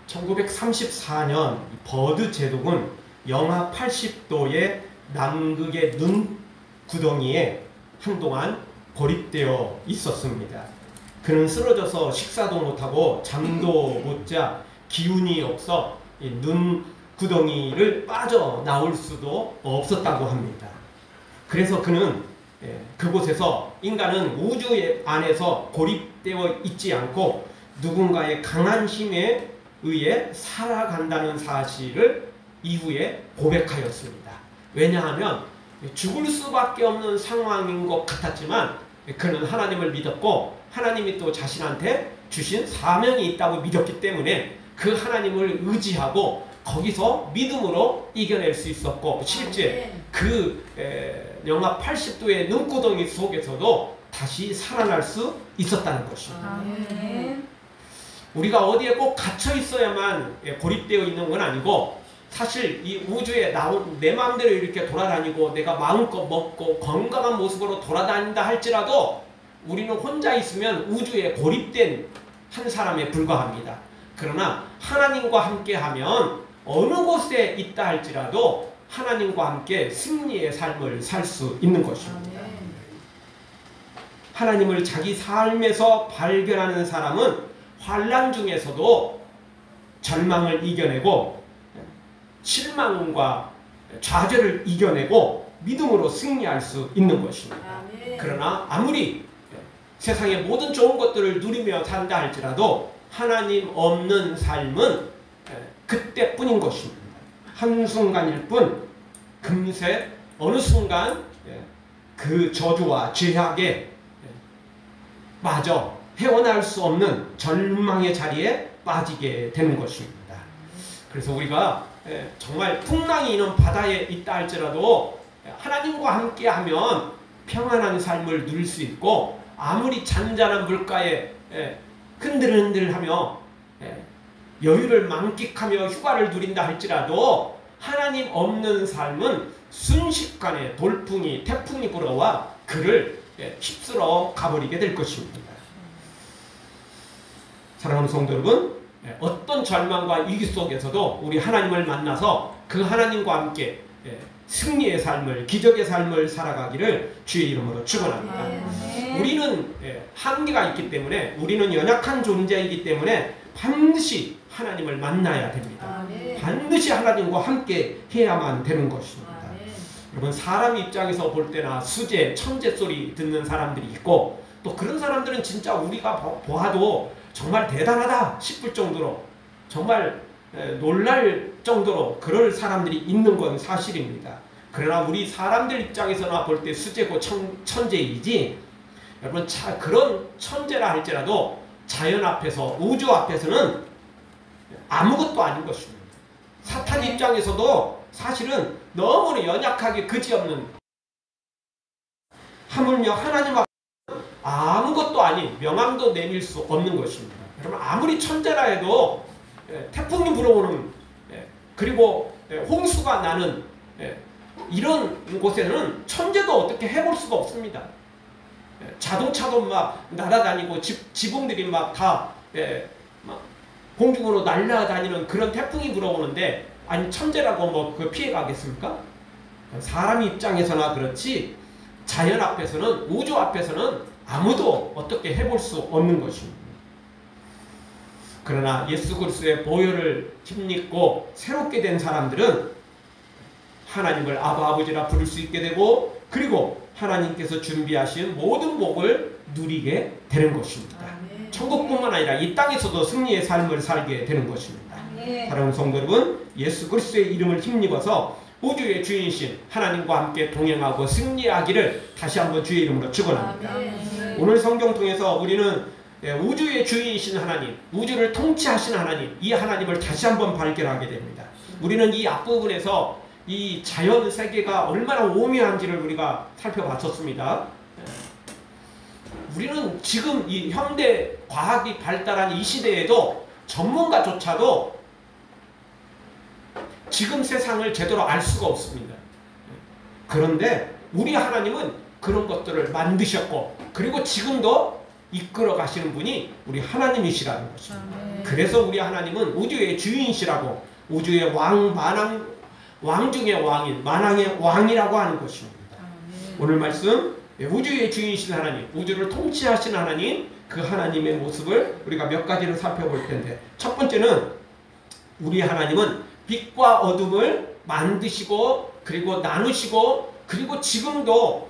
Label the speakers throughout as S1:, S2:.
S1: 1934년 버드 제독은 영하 80도의 남극의 눈 구덩이에 한동안 고립되어 있었습니다. 그는 쓰러져서 식사도 못하고 잠도 못 자 기운이 없어 눈 구덩이를 빠져나올 수도 없었다고 합니다. 그래서 그는 그곳에서 인간은 우주 안에서 고립되어 있지 않고 누군가의 강한 힘에 의해 살아간다는 사실을 이후에 고백하였습니다. 왜냐하면 죽을 수밖에 없는 상황인 것 같았지만 그는 하나님을 믿었고 하나님이 또 자신한테 주신 사명이 있다고 믿었기 때문에 그 하나님을 의지하고 거기서 믿음으로 이겨낼 수 있었고 실제 그 영하 80도의 눈구덩이 속에서도 다시 살아날 수 있었다는 것입니다. 우리가 어디에 꼭 갇혀 있어야만 고립되어 있는 건 아니고 사실 이 우주에 내 마음대로 이렇게 돌아다니고 내가 마음껏 먹고 건강한 모습으로 돌아다닌다 할지라도 우리는 혼자 있으면 우주에 고립된 한 사람에 불과합니다. 그러나 하나님과 함께하면 어느 곳에 있다 할지라도 하나님과 함께 승리의 삶을 살 수 있는 것입니다. 하나님을 자기 삶에서 발견하는 사람은 환난 중에서도 절망을 이겨내고 실망과 좌절을 이겨내고 믿음으로 승리할 수 있는 것입니다. 그러나 아무리 세상의 모든 좋은 것들을 누리며 산다 할지라도 하나님 없는 삶은 그때뿐인 것입니다. 한순간일 뿐 금세 어느 순간 그 저주와 죄악에 빠져 헤어날 수 없는 절망의 자리에 빠지게 되는 것입니다. 그래서 우리가 정말 풍랑이 있는 바다에 있다 할지라도 하나님과 함께하면 평안한 삶을 누릴 수 있고 아무리 잔잔한 물가에 흔들흔들하며 여유를 만끽하며 휴가를 누린다 할지라도 하나님 없는 삶은 순식간에 돌풍이 태풍이 불어와 그를 휩쓸어 가버리게 될 것입니다. 사랑하는 성도 여러분, 어떤 절망과 위기 속에서도 우리 하나님을 만나서 그 하나님과 함께 승리의 삶을, 기적의 삶을 살아가기를 주의 이름으로 축원합니다. 우리는 한계가 있기 때문에 우리는 연약한 존재이기 때문에 반드시 하나님을 만나야 됩니다. 반드시 하나님과 함께 해야만 되는 것입니다. 여러분, 사람 입장에서 볼 때나 수제, 천재 소리 듣는 사람들이 있고 또 그런 사람들은 진짜 우리가 보아도 정말 대단하다 싶을 정도로 정말 놀랄 정도로 그럴 사람들이 있는 건 사실입니다. 그러나 우리 사람들 입장에서나 볼 때 수제고 천재이지 여러분 그런 천재라 할지라도 자연 앞에서 우주 앞에서는 아무것도 아닌 것입니다. 사탄 입장에서도 사실은 너무나 연약하게 그지없는 하물며 하나님 앞에 아무것도 아닌 명함도 내밀 수 없는 것입니다. 여러분 아무리 천재라 해도 태풍이 불어오는 그리고 홍수가 나는 이런 곳에는 천재도 어떻게 해볼 수가 없습니다. 자동차도 막 날아다니고 지붕들이 막 다 공중으로 날아다니는 그런 태풍이 불어오는데 아니 천재라고 뭐 그 피해가겠습니까? 사람 입장에서나 그렇지 자연 앞에서는 우주 앞에서는 아무도 어떻게 해볼 수 없는 것입니다. 그러나 예수 그리스도의 보혈을 힘입고 새롭게 된 사람들은 하나님을 아버지라 부를 수 있게 되고 그리고 하나님께서 준비하신 모든 복을 누리게 되는 것입니다. 천국뿐만 아니라 이 땅에서도 승리의 삶을 살게 되는 것입니다. 사랑하는 성도 여러분, 예수 그리스도의 이름을 힘입어서 우주의 주인이신 하나님과 함께 동행하고 승리하기를 다시 한번 주의 이름으로 축원합니다. 오늘 성경 통해서 우리는 우주의 주인이신 하나님, 우주를 통치하신 하나님, 이 하나님을 다시 한번 발견하게 됩니다. 우리는 이 앞부분에서 이 자연 세계가 얼마나 오묘한지를 우리가 살펴봤었습니다. 우리는 지금 이 현대 과학이 발달한 이 시대에도 전문가조차도 지금 세상을 제대로 알 수가 없습니다. 그런데 우리 하나님은 그런 것들을 만드셨고 그리고 지금도 이끌어 가시는 분이 우리 하나님이시라는 것입니다. 그래서 우리 하나님은 우주의 주인이시라고, 우주의 왕 중의 왕인 만왕의 왕이라고 하는 것입니다. 오늘 말씀, 우주의 주인이신 하나님, 우주를 통치하시는 하나님, 그 하나님의 모습을 우리가 몇 가지를 살펴볼 텐데, 첫 번째는 우리 하나님은 빛과 어둠을 만드시고 그리고 나누시고 그리고 지금도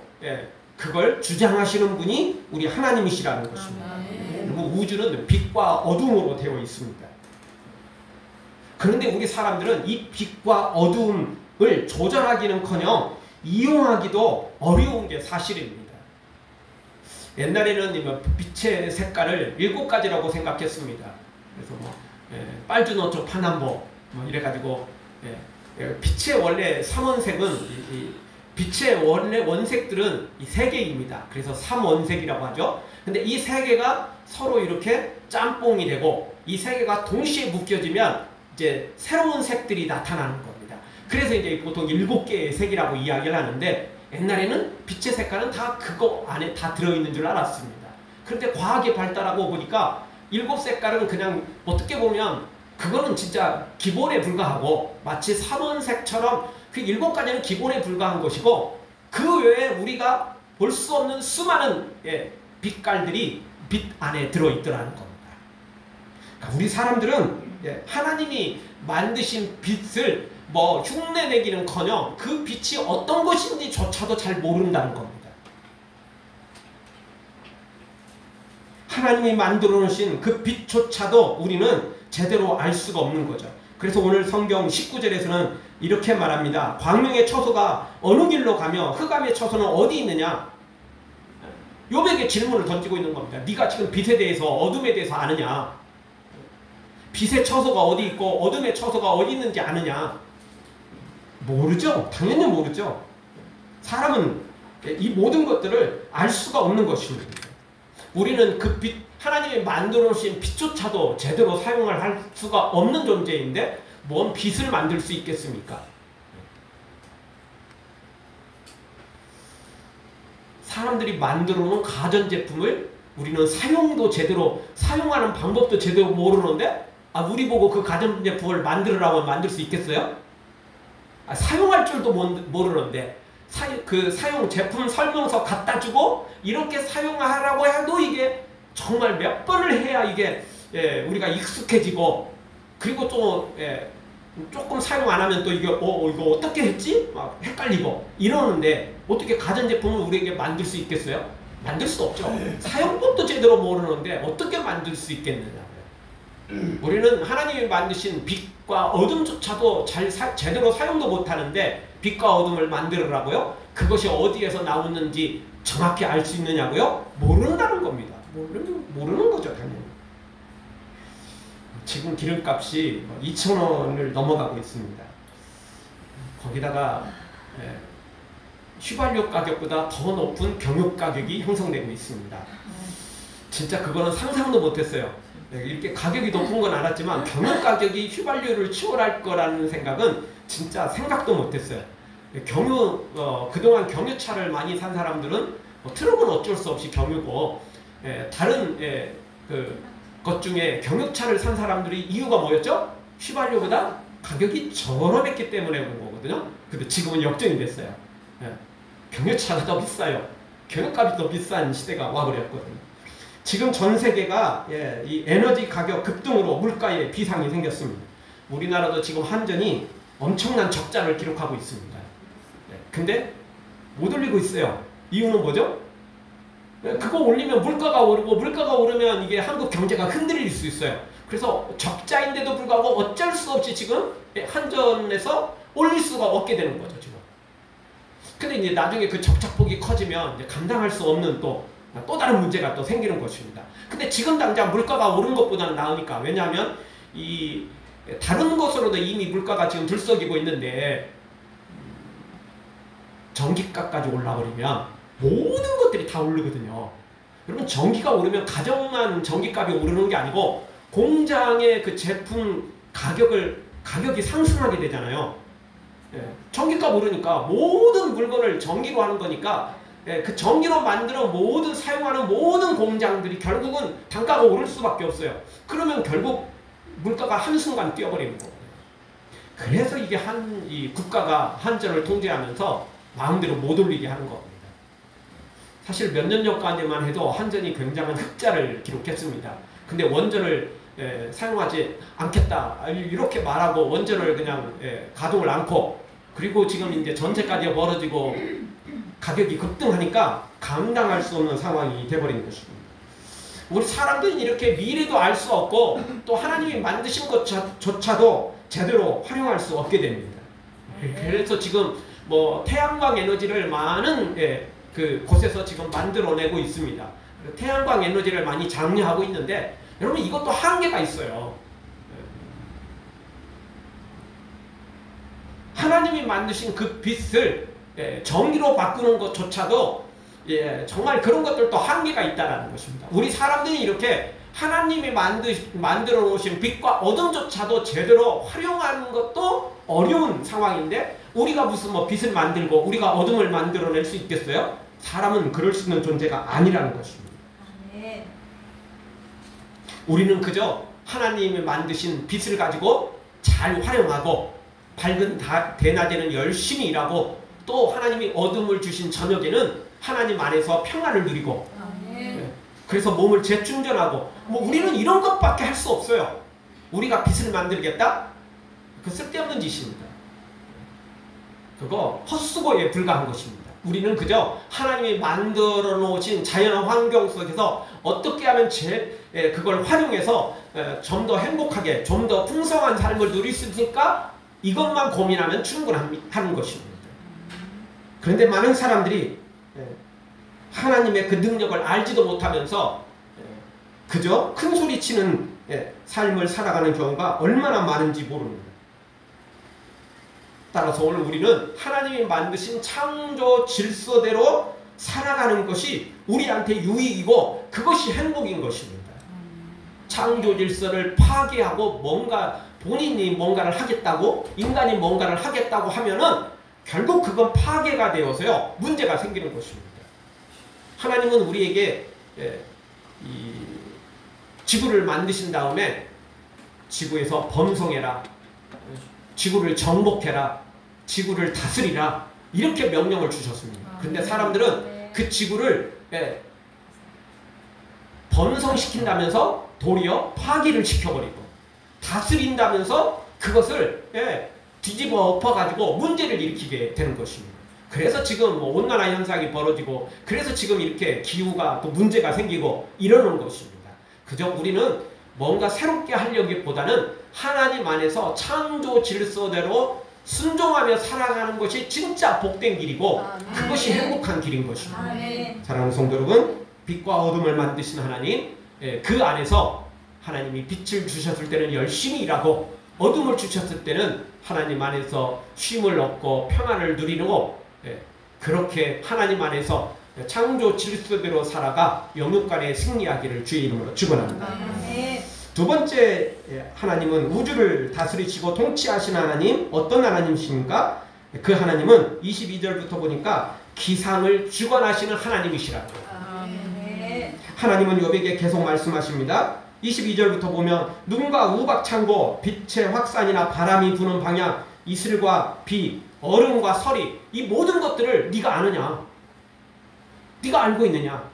S1: 그걸 주장하시는 분이 우리 하나님이시라는 것입니다. 우주는 빛과 어둠으로 되어 있습니다. 그런데 우리 사람들은 이 빛과 어둠을 조절하기는커녕 이용하기도 어려운 게 사실입니다. 옛날에는 빛의 색깔을 7가지라고 생각했습니다. 그래서 빨주노초 파남보 이래가지고 빛의 원래 삼원색은 빛의 원래 원색들은 이 3개입니다. 그래서 삼원색이라고 하죠. 근데 이 3개가 서로 이렇게 짬뽕이 되고 이 3개가 동시에 묶여지면 이제 새로운 색들이 나타나는 겁니다. 그래서 이제 보통 7개의 색이라고 이야기를 하는데, 옛날에는 빛의 색깔은 다 그거 안에 다 들어있는 줄 알았습니다. 그런데 과학이 발달하고 보니까 7색깔은 그냥 어떻게 보면 그거는 진짜 기본에 불과하고, 마치 삼원색처럼 그 7가지는 기본에 불과한 것이고, 그 외에 우리가 볼 수 없는 수많은 빛깔들이 빛 안에 들어있더라는 겁니다. 그러니까 우리 사람들은 하나님이 만드신 빛을 흉내내기는커녕 그 빛이 어떤 것인지조차도 잘 모른다는 겁니다. 하나님이 만들어 놓으신 그 빛조차도 우리는 제대로 알 수가 없는 거죠. 그래서 오늘 성경 19절에서는 이렇게 말합니다. 광명의 처소가 어느 길로 가며 흑암의 처소는 어디 있느냐? 욥에게 질문을 던지고 있는 겁니다. 네가 지금 빛에 대해서 어둠에 대해서 아느냐? 빛의 처소가 어디 있고 어둠의 처소가 어디 있는지 아느냐? 모르죠. 당연히 모르죠. 사람은 이 모든 것들을 알 수가 없는 것입니다. 우리는 그 빛, 하나님이 만들어 놓으신 빛조차도 제대로 사용을 할 수가 없는 존재인데 뭔 빛을 만들 수 있겠습니까? 사람들이 만들어 놓은 가전제품을 우리는 사용도 제대로, 사용하는 방법도 제대로 모르는데 우리 보고 그 가전제품을 만들으라고 만들 수 있겠어요? 사용할 줄도 모르는데 그 사용 제품 설명서 갖다 주고 이렇게 사용하라고 해도 이게 정말 몇 번을 해야 이게 우리가 익숙해지고, 그리고 또 조금 사용 안 하면 또 이게 이거 어떻게 했지? 막 헷갈리고 이러는데 어떻게 가전제품을 우리에게 만들 수 있겠어요? 만들 수 없죠. 사용법도 제대로 모르는데 어떻게 만들 수 있겠느냐. 우리는 하나님이 만드신 빛과 어둠조차도 제대로 사용도 못하는데 빛과 어둠을 만들으라고요? 그것이 어디에서 나오는지 정확히 알 수 있느냐고요? 모른다는 겁니다. 모르는 거죠, 당연히. 지금 기름값이 2,000원을 넘어가고 있습니다. 거기다가 휘발유 가격보다 더 높은 경유 가격이 형성되고 있습니다. 진짜 그거는 상상도 못했어요. 이렇게 가격이 높은 건 알았지만 경유 가격이 휘발유를 추월할 거라는 생각은 진짜 생각도 못했어요. 그동안 경유차를 많이 산 사람들은 트럭은 어쩔 수 없이 경유고, 다른 것 중에 경유차를 산 사람들이 이유가 뭐였죠? 휘발유보다 가격이 저렴했기 때문에 그런 거거든요. 근데 지금은 역전이 됐어요. 경유차가 더 비싸요. 경유값이 더 비싼 시대가 와버렸거든요. 지금 전 세계가 이 에너지 가격 급등으로 물가에 비상이 생겼습니다. 우리나라도 지금 한전이 엄청난 적자를 기록하고 있습니다. 근데 못 올리고 있어요. 이유는 뭐죠? 그거 올리면 물가가 오르고, 물가가 오르면 이게 한국 경제가 흔들릴 수 있어요. 그래서 적자인데도 불구하고 어쩔 수 없이 지금 한전에서 올릴 수가 없게 되는 거죠, 지금. 근데 이제 나중에 그 적자폭이 커지면 이제 감당할 수 없는 또 다른 문제가 또 생기는 것입니다. 근데 지금 당장 물가가 오른 것보다는 나으니까. 왜냐하면 이 다른 것으로도 이미 물가가 지금 들썩이고 있는데 전기값까지 올라버리면 모든 것들이 다 오르거든요. 여러분, 전기가 오르면 가정만 전기값이 오르는 게 아니고 공장의 그 제품 가격이 상승하게 되잖아요. 전기값 오르니까 모든 물건을 전기로 하는 거니까 그 전기로 만들어 사용하는 모든 공장들이 결국은 단가가 오를 수밖에 없어요. 그러면 결국 물가가 한순간 뛰어버리는 거예요. 그래서 이게 이 국가가 한전을 통제하면서 마음대로 못 올리게 하는 겁니다. 사실 몇 년 전까지만 해도 한전이 굉장한 흑자를 기록했습니다. 근데 원전을 사용하지 않겠다 이렇게 말하고 원전을 그냥 가동을 않고, 그리고 지금 이제 전체까지 벌어지고 가격이 급등하니까 감당할 수 없는 상황이 돼버린 것입니다. 우리 사람들은 이렇게 미래도 알 수 없고 또 하나님이 만드신 것조차도 제대로 활용할 수 없게 됩니다. 그래서 지금 뭐 태양광 에너지를 많은 그 곳에서 지금 만들어내고 있습니다. 태양광 에너지를 많이 장려하고 있는데 여러분 이것도 한계가 있어요. 하나님이 만드신 그 빛을 전기로 바꾸는 것조차도 정말 그런 것들도 한계가 있다는 것입니다. 우리 사람들이 이렇게 하나님이 만들어 놓으신 빛과 어둠조차도 제대로 활용하는 것도 어려운 상황인데 우리가 무슨 뭐 빛을 만들고 우리가 어둠을 만들어낼 수 있겠어요? 사람은 그럴 수 있는 존재가 아니라는 것입니다. 우리는 그저 하나님이 만드신 빛을 가지고 잘 활용하고 밝은 대낮에는 열심히 일하고 또 하나님이 어둠을 주신 저녁에는 하나님 안에서 평안을 누리고 그래서 몸을 재충전하고 뭐 우리는 이런 것밖에 할 수 없어요. 우리가 빛을 만들겠다? 그 쓸데없는 짓입니다. 그거 헛수고에 불과한 것입니다. 우리는 그저 하나님이 만들어 놓으신 자연 환경 속에서 어떻게 하면 그걸 활용해서 좀 더 행복하게 좀 더 풍성한 삶을 누릴 수 있으니까 이것만 고민하면 충분하는 것입니다. 그런데 많은 사람들이 하나님의 그 능력을 알지도 못하면서 그저 큰 소리치는 삶을 살아가는 경우가 얼마나 많은지 모릅니다. 따라서 오늘 우리는 하나님이 만드신 창조 질서대로 살아가는 것이 우리한테 유익이고 그것이 행복인 것입니다. 창조 질서를 파괴하고 본인이 뭔가를 하겠다고 인간이 뭔가를 하겠다고 하면은 결국 그건 파괴가 되어서요 문제가 생기는 것입니다. 하나님은 우리에게 이 지구를 만드신 다음에 지구에서 번성해라, 지구를 정복해라, 지구를 다스리라 이렇게 명령을 주셨습니다. 그런데 사람들은 그 지구를 번성시킨다면서 도리어 파괴를 시켜버리고 다스린다면서 그것을 뒤집어 엎어가지고 문제를 일으키게 되는 것입니다. 그래서 지금 뭐 온난화 현상이 벌어지고 그래서 지금 이렇게 기후가 또 문제가 생기고 이러는 것입니다. 그저 우리는 뭔가 새롭게 하려기보다는 하나님 안에서 창조 질서대로 순종하며 살아가는 것이 진짜 복된 길이고 그것이 행복한 길인 것입니다. 사랑하는 성도 여러분, 빛과 어둠을 만드신 하나님, 그 안에서 하나님이 빛을 주셨을 때는 열심히 일하고 어둠을 주셨을 때는 하나님 안에서 쉼을 얻고 평안을 누리고 그렇게 하나님 안에서 창조 질서대로 살아가 영육간에 승리하기를 주의 이름으로 축원합니다. 두 번째, 하나님은 우주를 다스리시고 통치하시는 하나님, 어떤 하나님이십니까? 그 하나님은 22절부터 보니까 기상을 주관하시는 하나님이시라고. 하나님은 욥에게 계속 말씀하십니다. 22절부터 보면 눈과 우박창고, 빛의 확산이나 바람이 부는 방향, 이슬과 비, 얼음과 서리, 이 모든 것들을 네가 아느냐? 네가 알고 있느냐?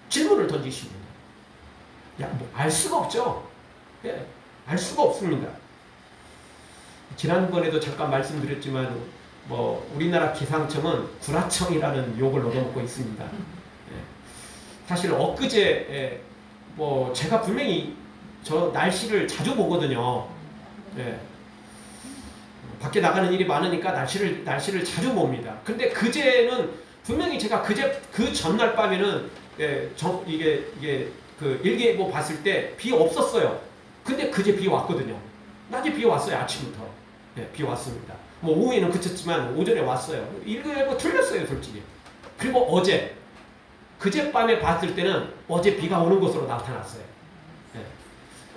S1: 질문을 던지십니다. 뭐 알 수가 없죠. 알 수가 없습니다. 지난번에도 잠깐 말씀드렸지만 뭐 우리나라 기상청은 구라청이라는 욕을 얻어먹고 있습니다. 사실 엊그제 뭐 제가 분명히 저 날씨를 자주 보거든요. 밖에 나가는 일이 많으니까 날씨를 자주 봅니다. 근데 그제는 분명히 제가 그 전날 밤에는 이게 그 일기예보 봤을 때 비 없었어요. 근데 그제 비 왔거든요. 낮에 비 왔어요. 아침부터. 비 왔습니다. 뭐 오후에는 그쳤지만 오전에 왔어요. 일기예보 틀렸어요, 솔직히. 그리고 그젯밤에 봤을 때는 어제 비가 오는 것으로 나타났어요.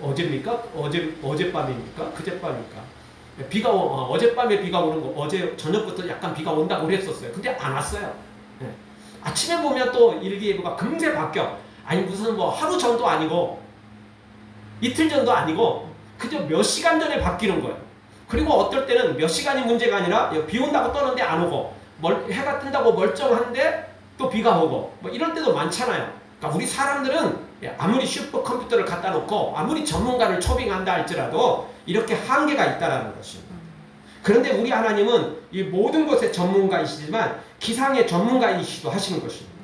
S1: 어제입니까? 어젯밤입니까? 그젯밤입니까? 어젯밤에 비가 오는 거, 어제 저녁부터 약간 비가 온다고 그랬었어요. 근데 안 왔어요. 아침에 보면 또 일기예보가 금세 바뀌어. 아니 무슨 뭐 하루 전도 아니고 이틀 전도 아니고 그저 몇 시간 전에 바뀌는 거예요. 그리고 어떨 때는 몇 시간이 문제가 아니라 비 온다고 떠는데 안 오고 해가 뜬다고 멀쩡한데 또 비가 오고 뭐 이럴 때도 많잖아요. 그러니까 우리 사람들은 아무리 슈퍼컴퓨터를 갖다 놓고 아무리 전문가를 초빙한다 할지라도 이렇게 한계가 있다는 것입니다. 그런데 우리 하나님은 이 모든 것의 전문가이시지만 기상의 전문가이시도 하시는 것입니다.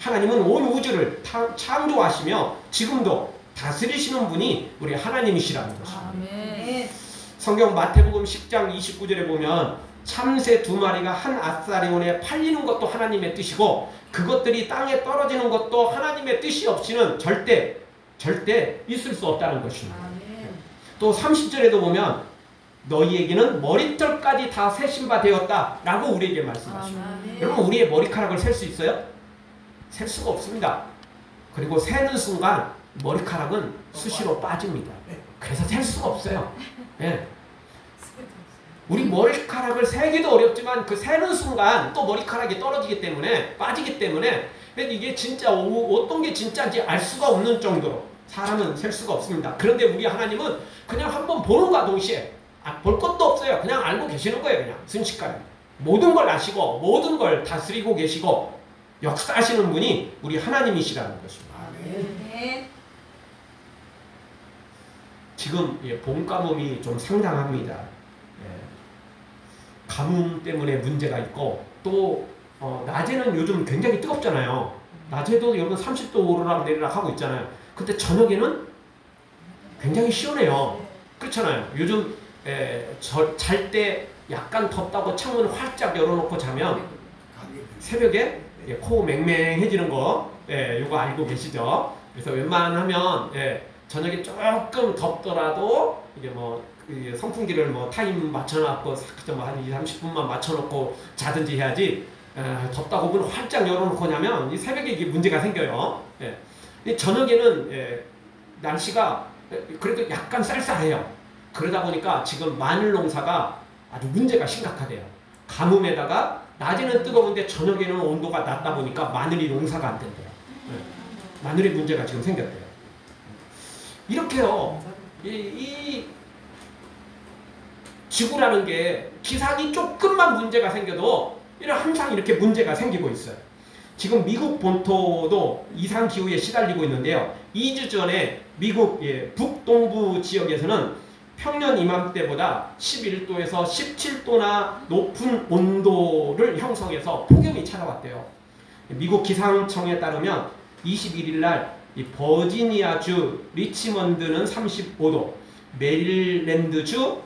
S1: 하나님은 온 우주를 창조하시며 지금도 다스리시는 분이 우리 하나님이시라는 것입니다.
S2: 아멘.
S1: 성경 마태복음 10장 29절에 보면 참새 2마리가 한 아사리온에 팔리는 것도 하나님의 뜻이고 그것들이 땅에 떨어지는 것도 하나님의 뜻이 없이는 절대 있을 수 없다는 것입니다.
S2: 아멘.
S1: 또 30절에도 보면 너희에게는 머리털까지 다 세신 바 되었다 라고 우리에게 말씀하십니다.
S2: 아멘.
S1: 여러분 우리의 머리카락을 셀 수 있어요? 셀 수가 없습니다. 그리고 세는 순간 머리카락은 수시로 빠집니다. 그래서 셀 수가 없어요. 네. 우리 머리카락을 세기도 어렵지만 그 세는 순간 또 머리카락이 떨어지기 때문에 빠지기 때문에 이게 진짜 어떤 게 진짜인지 알 수가 없는 정도로 사람은 셀 수가 없습니다. 그런데 우리 하나님은 그냥 한번 보는가 동시에 볼 것도 없어요. 그냥 알고 계시는 거예요. 그냥 순식간에 모든 걸 아시고 모든 걸 다스리고 계시고 역사하시는 분이 우리 하나님이시라는 것입니다.
S2: 아멘.
S1: 지금 봄 가뭄이 좀 상당합니다. 가뭄 때문에 문제가 있고 또 낮에는 요즘 굉장히 뜨겁잖아요. 낮에도 여러분 30도 오르락 내리락 하고 있잖아요. 근데 저녁에는 굉장히 시원해요. 그렇잖아요. 요즘 잘 때 약간 덥다고 창문을 활짝 열어놓고 자면 새벽에 코 맹맹해지는 거 이거 알고 계시죠? 그래서 웬만하면 저녁에 조금 덥더라도 이게 뭐 선풍기를 뭐 타임 맞춰놨고 한 20-30분만 맞춰놓고 자든지 해야지 덥다고 문을 활짝 열어놓고 나면 이 새벽에 이게 문제가 생겨요. 저녁에는 날씨가 그래도 약간 쌀쌀해요. 그러다 보니까 지금 마늘 농사가 아주 문제가 심각하대요. 가뭄에다가 낮에는 뜨거운데 저녁에는 온도가 낮다 보니까 마늘이 농사가 안 된대요. 마늘이 문제가 지금 생겼대요. 이렇게요. 이 지구라는 게 기상이 조금만 문제가 생겨도 항상 이렇게 문제가 생기고 있어요. 지금 미국 본토도 이상기후에 시달리고 있는데요. 2주 전에 미국 북동부 지역에서는 평년 이맘때보다 11도에서 17도나 높은 온도를 형성해서 폭염이 찾아왔대요. 미국 기상청에 따르면 21일 날 이 버지니아주 리치먼드는 35도, 메릴랜드주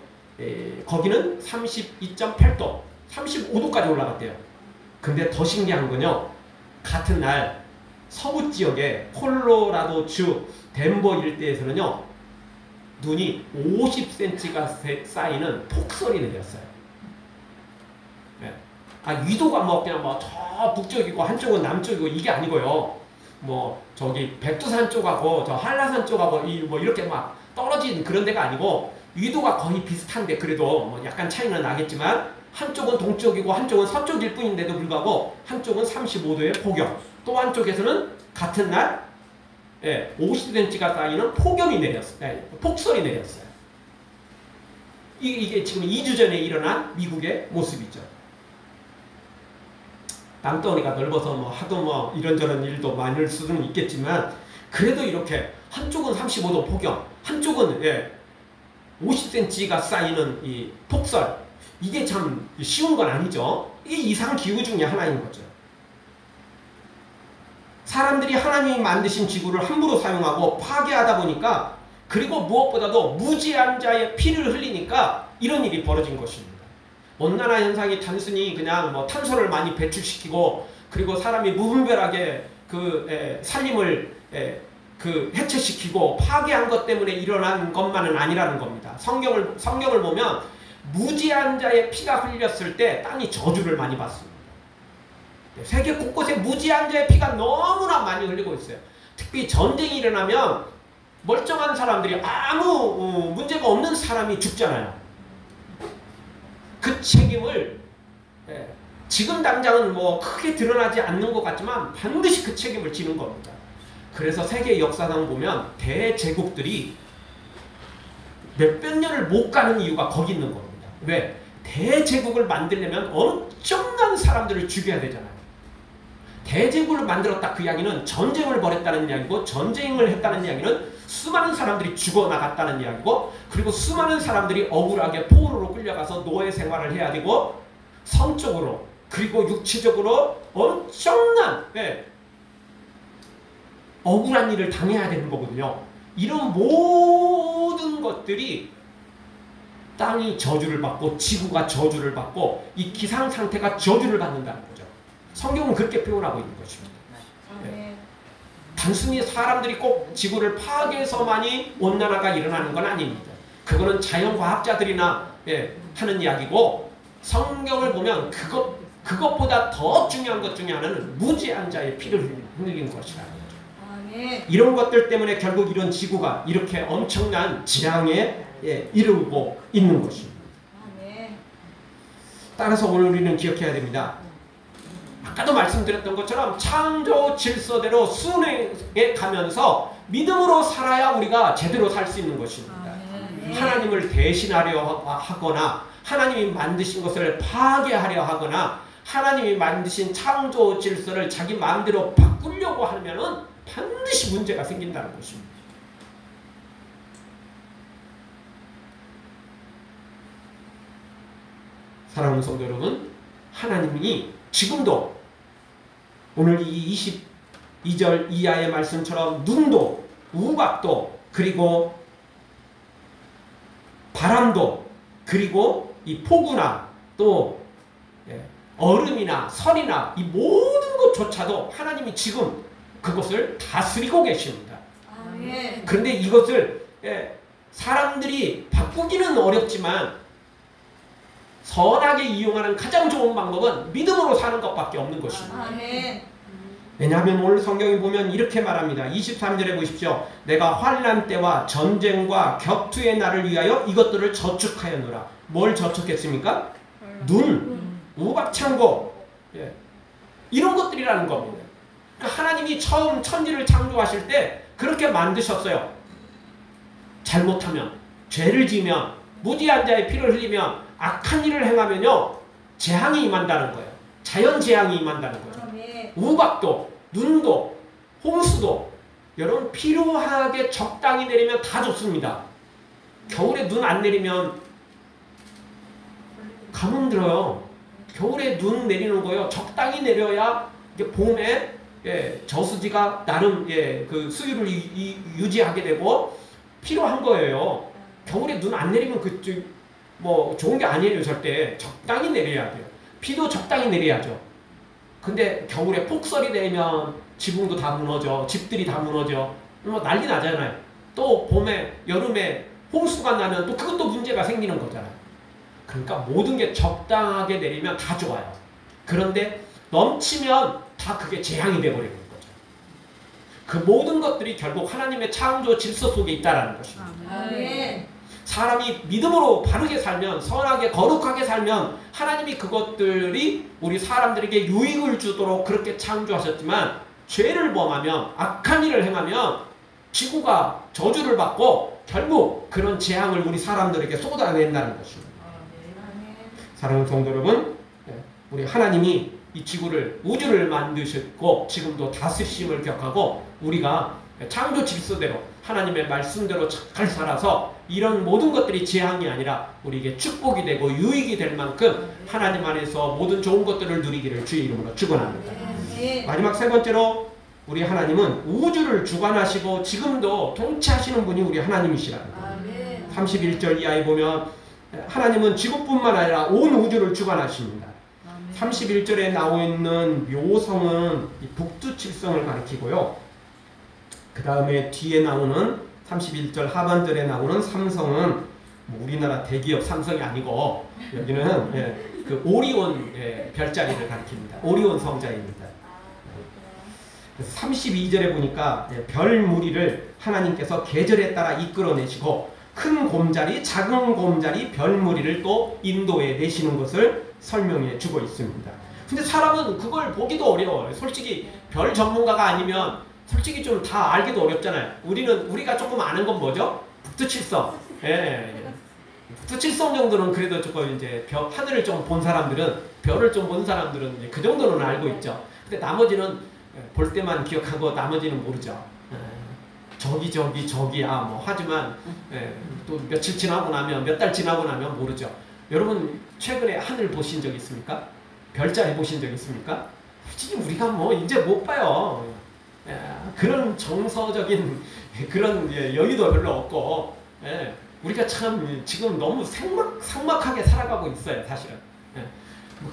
S1: 거기는 32.8도, 35도까지 올라갔대요. 근데 더 신기한 건요. 같은 날 서부 지역의 콜로라도주 덴버 일대에서는요. 눈이 50cm가 쌓이는 폭설이 내렸어요. 위도가 뭐 그냥 뭐 저 북쪽이고 한쪽은 남쪽이고 이게 아니고요. 뭐 저기 백두산 쪽하고 저 한라산 쪽하고 뭐 이렇게 막 떨어진 그런 데가 아니고 위도가 거의 비슷한데 그래도 뭐 약간 차이는 나겠지만 한쪽은 동쪽이고 한쪽은 서쪽일 뿐인데도 불구하고 한쪽은 35도의 폭염, 또 한쪽에서는 같은 날 50cm가 쌓이는 폭염이 내렸어요. 폭설이 내렸어요. 이게 지금 2주 전에 일어난 미국의 모습이죠. 땅덩어리가 넓어서 뭐 하도 뭐 이런저런 일도 많을 수는 있겠지만 그래도 이렇게 한쪽은 35도 폭염, 한쪽은 50cm가 쌓이는 이 폭설, 이게 참 쉬운 건 아니죠. 이게 이상기후 중에 하나인 거죠. 사람들이 하나님이 만드신 지구를 함부로 사용하고 파괴하다 보니까, 그리고 무엇보다도 무지한 자의 피를 흘리니까 이런 일이 벌어진 것입니다. 온난화 현상이 단순히 그냥 뭐 탄소를 많이 배출시키고 그리고 사람이 무분별하게 산림을 해체시키고 파괴한 것 때문에 일어난 것만은 아니라는 겁니다. 성경을 보면 무지한 자의 피가 흘렸을 때 땅이 저주를 많이 받습니다. 세계 곳곳에 무지한 자의 피가 너무나 많이 흘리고 있어요. 특히 전쟁이 일어나면 멀쩡한 사람들이 아무 문제가 없는 사람이 죽잖아요. 그 책임을 지금 당장은 뭐 크게 드러나지 않는 것 같지만 반드시 그 책임을 지는 겁니다. 그래서 세계 역사상 보면 대제국들이 몇백 년을 못 가는 이유가 거기 있는 겁니다. 왜? 대제국을 만들려면 엄청난 사람들을 죽여야 되잖아요. 대제국을 만들었다 그 이야기는 전쟁을 벌였다는 이야기고, 전쟁을 했다는 이야기는 수많은 사람들이 죽어나갔다는 이야기고, 그리고 수많은 사람들이 억울하게 포로로 끌려가서 노예 생활을 해야 되고, 성적으로 그리고 육체적으로 엄청난 억울한 일을 당해야 되는 거거든요. 이런 모든 것들이 땅이 저주를 받고 지구가 저주를 받고 이 기상 상태가 저주를 받는다는 거죠. 성경은 그렇게 표현하고 있는 것입니다. 단순히 사람들이 꼭 지구를 파괴해서만이 온난화가 일어나는 건 아닙니다. 그거는 자연과학자들이나 하는 이야기고, 성경을 보면 그것보다 더 중요한 것 중에 하나는 무지한 자의 피를 흘리는 것이라는 거죠. 이런 것들 때문에 결국 이런 지구가 이렇게 엄청난 재앙에 이르고 있는 것입니다. 따라서 오늘 우리는 기억해야 됩니다. 아까도 말씀드렸던 것처럼 창조 질서대로 순회에 가면서 믿음으로 살아야 우리가 제대로 살 수 있는 것입니다. 하나님을 대신하려 하거나 하나님이 만드신 것을 파괴하려 하거나 하나님이 만드신 창조 질서를 자기 마음대로 바꾸려고 하면은 반드시 문제가 생긴다는 것입니다. 사랑하는 성도 여러분, 하나님이 지금도 오늘 이 22절 이하의 말씀처럼 눈도 우박도 그리고 바람도 그리고 이 폭우나 또 얼음이나 설이나 이 모든 것조차도 하나님이 지금 그것을 다스리고 계십니다. 그런데 이것을 사람들이 바꾸기는 어렵지만 선하게 이용하는 가장 좋은 방법은 믿음으로 사는 것밖에 없는 것입니다. 왜냐하면 오늘 성경에 보면 이렇게 말합니다. 23절에 보십시오. 내가 환난 때와 전쟁과 격투의 날을 위하여 이것들을 저축하였노라. 뭘 저축했습니까? 눈, 우박창고, 이런 것들이라는 겁니다. 그러니까 하나님이 처음 천지를 창조하실 때 그렇게 만드셨어요. 잘못하면, 죄를 지으면, 무지한 자의 피를 흘리면, 악한 일을 행하면요, 재앙이 임한다는 거예요. 자연재앙이 임한다는 거죠. 우박도, 눈도, 홍수도 여러분 필요하게 적당히 내리면 다 좋습니다. 겨울에 눈 안 내리면 가뭄 들어요. 겨울에 눈 내리는 거요, 적당히 내려야 이게 봄에 저수지가 나름 그 수율을 유지하게 되고 필요한 거예요. 겨울에 눈 안 내리면 뭐 좋은 게 아니에요. 절대 적당히 내려야 돼요. 비도 적당히 내려야죠. 근데 겨울에 폭설이 되면 지붕도 다 무너져, 집들이 다 무너져, 뭐 난리 나잖아요. 또 봄에 여름에 홍수가 나면 또 그것도 문제가 생기는 거잖아요. 그러니까 모든 게 적당하게 내리면 다 좋아요. 그런데 넘치면 다 그게 재앙이 되어버리는 거죠. 그 모든 것들이 결국 하나님의 창조 질서 속에 있다는 것입니다. 사람이 믿음으로 바르게 살면, 선하게 거룩하게 살면 하나님이 그것들이 우리 사람들에게 유익을 주도록 그렇게 창조하셨지만, 죄를 범하면, 악한 일을 행하면 지구가 저주를 받고 결국 그런 재앙을 우리 사람들에게 쏟아낸다는 것입니다. 사랑하는 성도 여러분, 우리 하나님이 이 지구를, 우주를 만드셨고 지금도 다스리심을 격하고 우리가 창조 질서대로 하나님의 말씀대로 잘 살아서 이런 모든 것들이 재앙이 아니라 우리에게 축복이 되고 유익이 될 만큼 하나님 안에서 모든 좋은 것들을 누리기를 주의 이름으로 축원합니다. 마지막 세 번째로, 우리 하나님은 우주를 주관하시고 지금도 통치하시는 분이 우리 하나님이시랍니다. 31절 이하에 보면 하나님은 지구뿐만 아니라 온 우주를 주관하십니다. 31절에 나와 있는 묘성은 북두칠성을 가리키고요. 그 다음에 뒤에 나오는 31절 하반절에 나오는 삼성은 뭐 우리나라 대기업 삼성이 아니고 여기는 그 오리온 별자리를 가리킵니다. 오리온 성자입니다. 32절에 보니까 별 무리를 하나님께서 계절에 따라 이끌어내시고 큰 곰자리, 작은 곰자리, 별 무리를 또 인도해 내시는 것을 설명해 주고 있습니다. 근데 사람은 그걸 보기도 어려워요. 솔직히 별 전문가가 아니면 솔직히 좀 다 알기도 어렵잖아요. 우리가 조금 아는 건 뭐죠? 북두칠성. 예. 또 칠성 정도는 그래도 조금 이제 하늘을 좀 본 사람들은, 별을 좀 본 사람들은 이제 그 정도는 알고 있죠. 근데 나머지는 볼 때만 기억하고 나머지는 모르죠. 저기야 뭐 하지만 또 며칠 지나고 나면, 몇 달 지나고 나면 모르죠. 여러분 최근에 하늘 보신 적 있습니까? 별자리 보신 적 있습니까? 솔직히 우리가 뭐 이제 못 봐요. 그런 정서적인 그런 여유도 별로 없고, 우리가 참 지금 너무 삭막하게 살아가고 있어요, 사실은.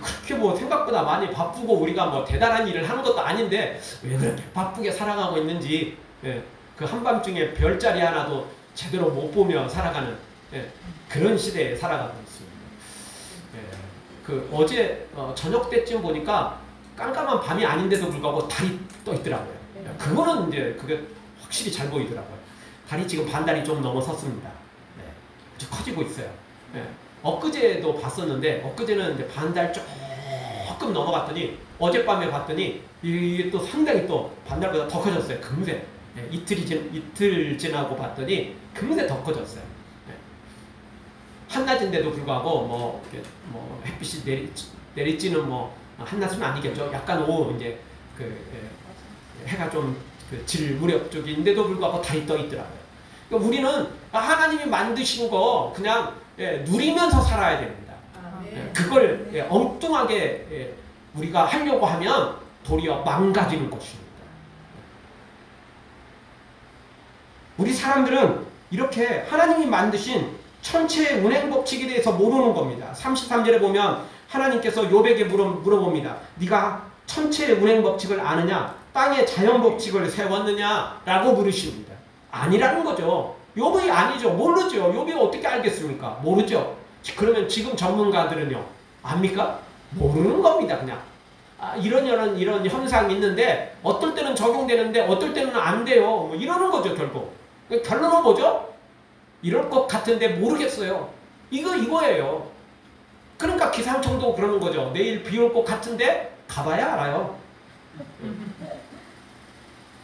S1: 그렇게 뭐 생각보다 많이 바쁘고 우리가 뭐 대단한 일을 하는 것도 아닌데 왜 그렇게 바쁘게 살아가고 있는지, 그 한밤중에 별자리 하나도 제대로 못 보며 살아가는 그런 시대에 살아가고 있습니다. 그 어제 저녁 때쯤 보니까 깜깜한 밤이 아닌데도 불구하고 달이 떠 있더라고요. 그거는 이제 그게 확실히 잘 보이더라고요. 달이 지금 반달이 좀 넘어섰습니다. 아주 커지고 있어요. 엊그제도 봤었는데, 엊그제는 이제 반달 조금 넘어갔더니 어젯밤에 봤더니 이게 또 상당히 또 반달보다 더 커졌어요. 금세. 이틀 지나고 봤더니 금세 더 커졌어요. 한낮인데도 불구하고 뭐 햇빛이 내리쬐는 뭐 한낮은 아니겠죠. 약간 오후 이제 해가 좀 질 무렵 쪽인데도 불구하고 달이 떠 있더라고요. 그러니까 우리는 하나님이 만드신 거 그냥 누리면서 살아야 됩니다. 그걸 엉뚱하게 우리가 하려고 하면 도리어 망가지는 것입니다. 우리 사람들은 이렇게 하나님이 만드신 천체의 운행 법칙에 대해서 모르는 겁니다. 33절에 보면 하나님께서 욥에게 물어봅니다. 네가 천체의 운행 법칙을 아느냐? 땅의 자연 법칙을 세웠느냐? 라고 물으십니다. 아니라는 거죠. 욥이 아니죠. 모르죠. 욥이 어떻게 알겠습니까? 모르죠. 그러면 지금 전문가들은요, 압니까? 모르는 겁니다. 그냥 이런 현상이 있는데 어떨 때는 적용되는데 어떨 때는 안 돼요. 뭐 이러는 거죠. 결국 결론은 뭐죠? 이럴 것 같은데 모르겠어요. 이거예요. 그러니까 기상청도 그러는 거죠. 내일 비 올 것 같은데 가봐야 알아요.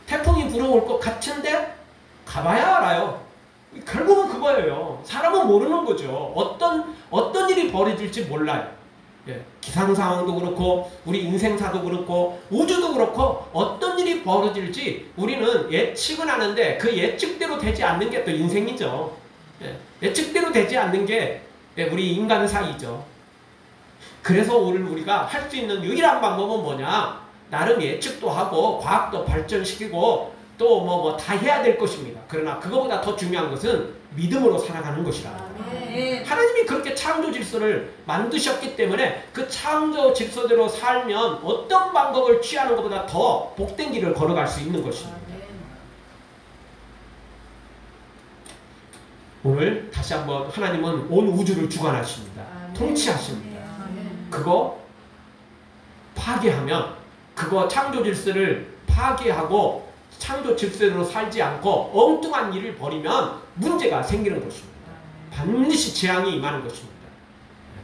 S1: 태풍이 불어올 것 같은데 가봐야 알아요. 결국은 그거예요. 사람은 모르는 거죠. 어떤 일이 벌어질지 몰라요. 기상 상황도 그렇고 우리 인생사도 그렇고 우주도 그렇고 어떤 일이 벌어질지 우리는 예측은 하는데 그 예측대로 되지 않는 게 또 인생이죠. 예측대로 되지 않는 게 우리 인간사이죠. 그래서 오늘 우리가 할 수 있는 유일한 방법은 뭐냐? 나름 예측도 하고 과학도 발전시키고 또 뭐 다 해야 될 것입니다. 그러나 그거보다 더 중요한 것은 믿음으로 살아가는 것이라. 하나님이 그렇게 창조 질서를 만드셨기 때문에 그 창조 질서대로 살면 어떤 방법을 취하는 것보다 더 복된 길을 걸어갈 수 있는 것입니다. 오늘 다시 한번 하나님은 온 우주를 주관하십니다. 통치하십니다. 그거 파괴하면, 그거 창조 질서를 파괴하고 창조 질서대로 살지 않고 엉뚱한 일을 벌이면 문제가 생기는 것입니다. 반드시 재앙이 임하는 것입니다.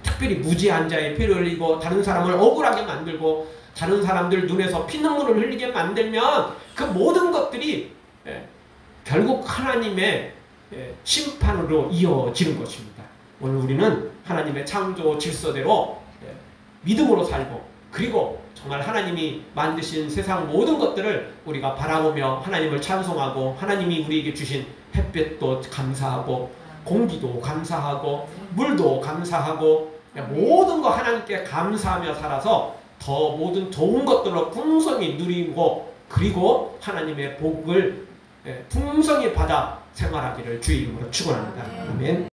S1: 특별히 무지한 자의 피를 흘리고 다른 사람을 억울하게 만들고 다른 사람들 눈에서 피눈물을 흘리게 만들면 그 모든 것들이 결국 하나님의 심판으로 이어지는 것입니다. 오늘 우리는 하나님의 창조 질서대로 믿음으로 살고, 그리고 정말 하나님이 만드신 세상 모든 것들을 우리가 바라보며 하나님을 찬송하고, 하나님이 우리에게 주신 햇볕도 감사하고 공기도 감사하고 물도 감사하고 모든 거 하나님께 감사하며 살아서 더 모든 좋은 것들로 풍성히 누리고, 그리고 하나님의 복을 풍성히 받아 생활하기를 주의 이름으로 축원합니다. 아멘.